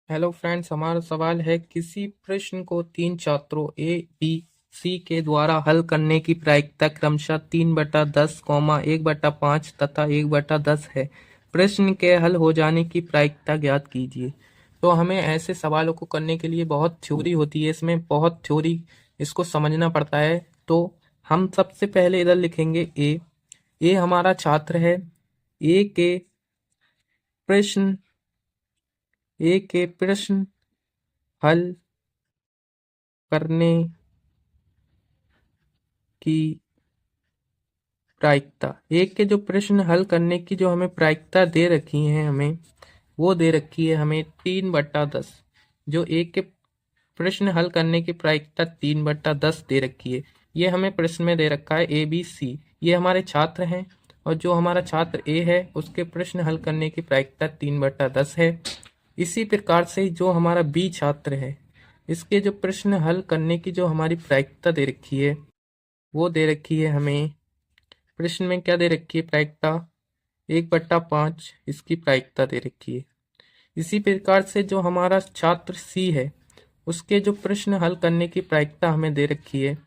Hello friends, हमारा सवाल है किसी प्रश्न को तीन छात्रों ए बी सी के द्वारा हल करने की प्रायिकता क्रमशः 3/10, 1/5 तथा 1/10 है। प्रश्न के हल हो जाने की प्रायिकता ज्ञात कीजिए। तो हमें ऐसे सवालों को करने के लिए बहुत थ्योरी होती है, इसमें बहुत थ्योरी इसको समझना पड़ता है। तो हम सबसे पहले इधर लिखेंगे ए हमारा छात्र है। ए के प्रश्न ए के प्रश्न हल करने की प्रायिकता, एक के जो प्रश्न हल करने की जो हमें प्रायिकता दे रखी है, हमें वो दे रखी है हमें 3/10। जो एक के प्रश्न हल करने की प्रायिकता 3/10 दे रखी है, ये हमें प्रश्न में दे रखा है ए बी सी। ये हमारे छात्र हैं और जो हमारा छात्र ए है उसके प्रश्न हल करने की प्रायिकता 3/10 है। इसी प्रकार से जो हमारा बी छात्र है, इसके जो प्रश्न हल करने की जो हमारी प्रायिकता दे रखी है, वो दे रखी है हमें प्रश्न में क्या दे रखी है प्रायिकता 1/5 इसकी प्रायिकता दे रखी है। इसी प्रकार से जो हमारा छात्र सी है, उसके जो प्रश्न हल करने की प्रायिकता हमें दे रखी है,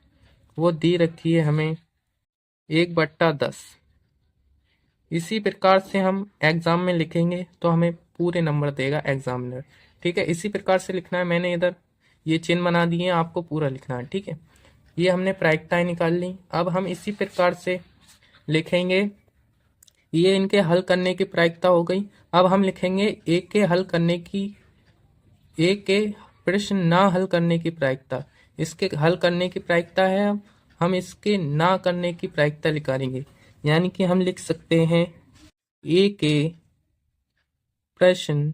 वो दी रखी है हमें 1/10। इसी प्रकार से हम एग्जाम में लिखेंगे तो हमें पूरे नंबर देगा एग्जामिनर। ठीक है, इसी प्रकार से लिखना है। मैंने इधर ये चिन्ह बना दिए हैं, आपको पूरा लिखना है। ठीक है, ये हमने प्रायिकताएं निकाल ली। अब हम इसी प्रकार से लिखेंगे, ये इनके हल करने की प्रायिकता हो गई। अब हम लिखेंगे ए के हल करने की, ए के प्रश्न ना हल करने की प्रायिकता। इसके हल करने की प्रायिकता है, अब हम इसके ना करने की प्रायिकता निकालेंगे। यानी कि हम लिख सकते हैं ए के प्रश्न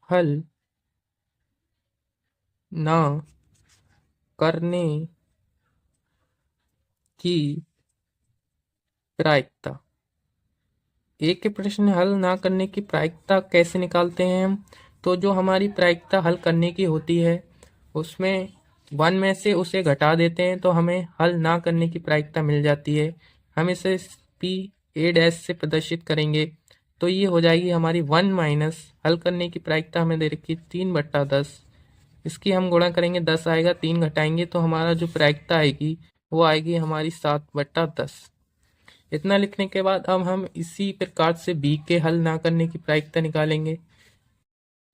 हल ना करने की प्रायिकता। एक के प्रश्न हल ना करने की प्रायिकता कैसे निकालते हैं हम? तो जो हमारी प्रायिकता हल करने की होती है, उसमें 1 में से उसे घटा देते हैं तो हमें हल ना करने की प्रायिकता मिल जाती है। हम इसे P A' से प्रदर्शित करेंगे तो ये हो जाएगी हमारी 1 माइनस हल करने की प्रायिकता हमें दे रखी 3/10। इसकी हम गुणा करेंगे, 10 आएगा, 3 घटाएंगे तो हमारा जो प्रायिकता आएगी वो आएगी हमारी 7/10। इतना लिखने के बाद अब हम इसी प्रकार से बी के हल ना करने की प्रायिकता निकालेंगे।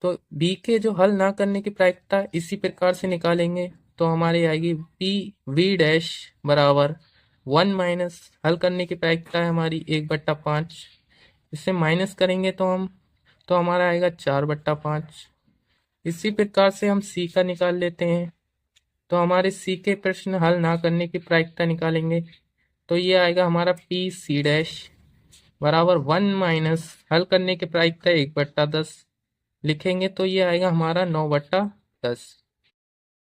तो बी के जो हल ना करने की प्रायिकता इसी प्रकार से निकालेंगे तो हमारी आएगी पी वी डैश बराबर 1 माइनस हल करने की प्रायिकता है हमारी 1/5। इससे माइनस करेंगे तो हम, तो हमारा आएगा 4/5। इसी प्रकार से हम सी का निकाल लेते हैं। तो हमारे सी के प्रश्न हल ना करने की प्रायिकता निकालेंगे तो ये आएगा हमारा पी सी डैश बराबर 1 माइनस हल करने की प्रायिकता 1/10 लिखेंगे तो ये आएगा हमारा 9/10।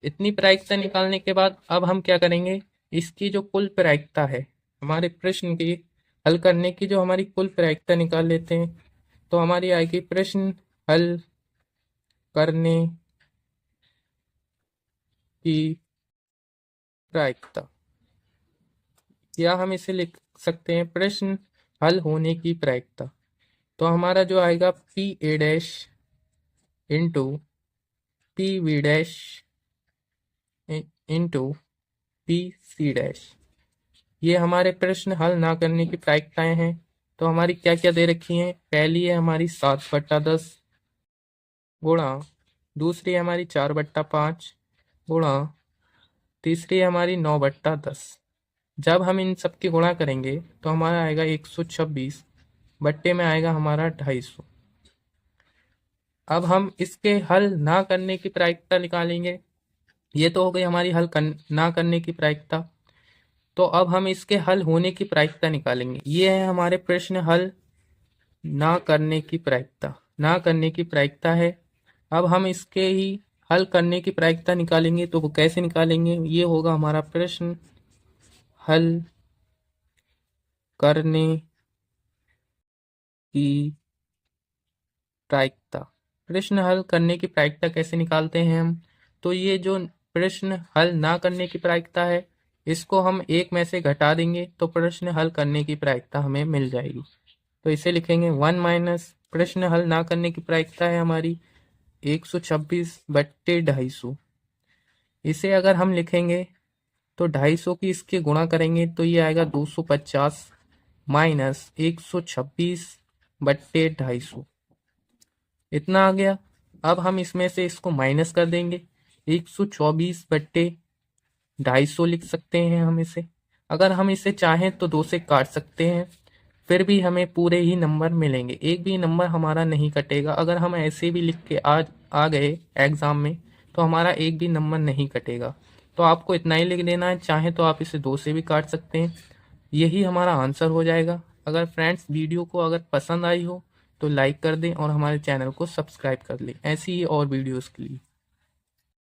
इतनी प्रायिकता निकालने के बाद अब हम क्या करेंगे, इसकी जो कुल प्रायिकता है, हमारे प्रश्न की हल करने की जो हमारी कुल प्रायिकता निकाल लेते हैं। तो हमारी आएगी प्रश्न हल करने की प्रायिकता, या हम इसे लिख सकते हैं प्रश्न हल होने की प्रायिकता। तो हमारा जो आएगा P A dash into P V dash into P C dash, ये हमारे प्रश्न हल ना करने की प्रायिकताएं हैं। तो हमारी क्या क्या दे रखी हैं, पहली है हमारी 7/10 गुणा, दूसरी है हमारी 4/5 गुणा, तीसरी है हमारी 9/10। जब हम इन सब की गुणा करेंगे तो हमारा आएगा 126 बट्टे में आएगा हमारा 250। अब हम इसके हल ना करने की प्रायिकता निकालेंगे। ये तो हो गई हमारी ना करने की प्रायिकता। तो अब हम इसके हल होने की प्रायिकता निकालेंगे। ये है हमारे प्रश्न हल ना करने की प्रायिकता, ना करने की प्रायिकता है। अब हम इसके ही हल करने की प्रायिकता निकालेंगे तो वो कैसे निकालेंगे, ये होगा हमारा प्रश्न हल करने की प्रायिकता। प्रश्न हल करने की प्रायिकता कैसे निकालते हैं हम? तो ये जो प्रश्न हल ना करने की प्रायिकता है, इसको हम एक में से घटा देंगे तो प्रश्न हल करने की प्रायिकता हमें मिल जाएगी। तो इसे लिखेंगे 1 माइनस प्रश्न हल ना करने की प्रायिकता है हमारी 126/250। इसे अगर हम लिखेंगे तो 250 की इसके गुणा करेंगे तो ये आएगा 250 माइनस 126/250, इतना आ गया। अब हम इसमें से इसको माइनस कर देंगे, 124/250 लिख सकते हैं हम इसे। अगर हम इसे चाहें तो 2 से काट सकते हैं, फिर भी हमें पूरे ही नंबर मिलेंगे, एक भी नंबर हमारा नहीं कटेगा। अगर हम ऐसे भी लिख के आ गए एग्जाम में तो हमारा एक भी नंबर नहीं कटेगा। तो आपको इतना ही लिख देना है, चाहे तो आप इसे 2 से भी काट सकते हैं। यही हमारा आंसर हो जाएगा। अगर फ्रेंड्स वीडियो को अगर पसंद आई हो तो लाइक कर दें और हमारे चैनल को सब्सक्राइब कर लें ऐसी ही और वीडियोस के लिए।